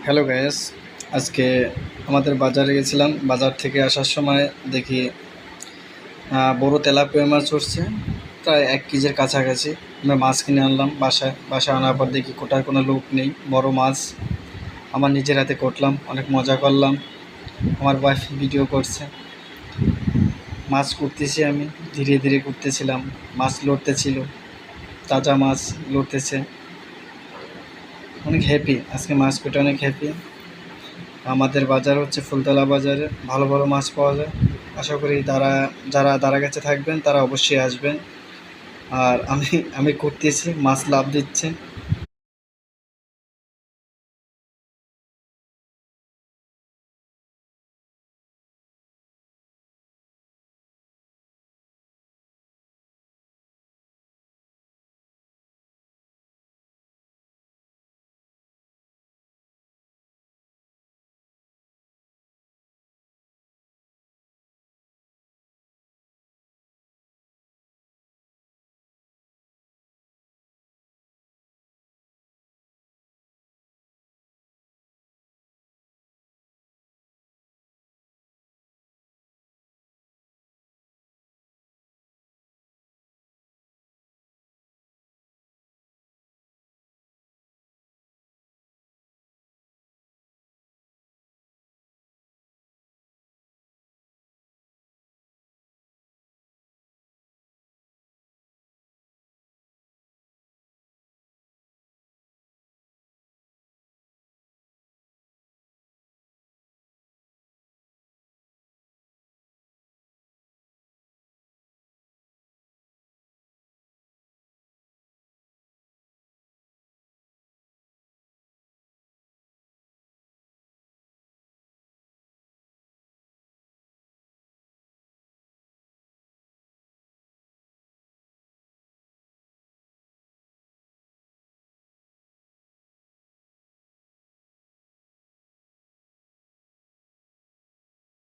Hello guys, আজকে আমাদের বাজারে গেছিলাম। বাজার থেকে আসার সময় দেখি বড় তেলাপিয়া মাছ উঠছে, প্রায় 1 কেজির কাছাকাছি। আমরা মাছ কিনে আনলাম বাসায় আনার পর দেখি কোটার কোনো লোক নেই। বড় মাছ আমার নিজের হাতে করলাম, অনেক মজা করলাম। আমার ওয়াইফ ভিডিও করছে। মাছ কুটতেছি, আমি ধীরে ধীরে কুটতেছিলাম। মাছ লড়তেছিল, তাজা মাছ লড়তেছে। অনেক হ্যাপি, আজকে মাছ কুটে অনেক হ্যাপি। আমাদের বাজার হচ্ছে ফুলতলা বাজারে, ভালো ভালো মাছ পাওয়া যায়। আশা করি যারা কাছে থাকবেন তারা অবশ্যই আসবেন। আর আমি করতেছি, মাছ লাভ দিচ্ছে।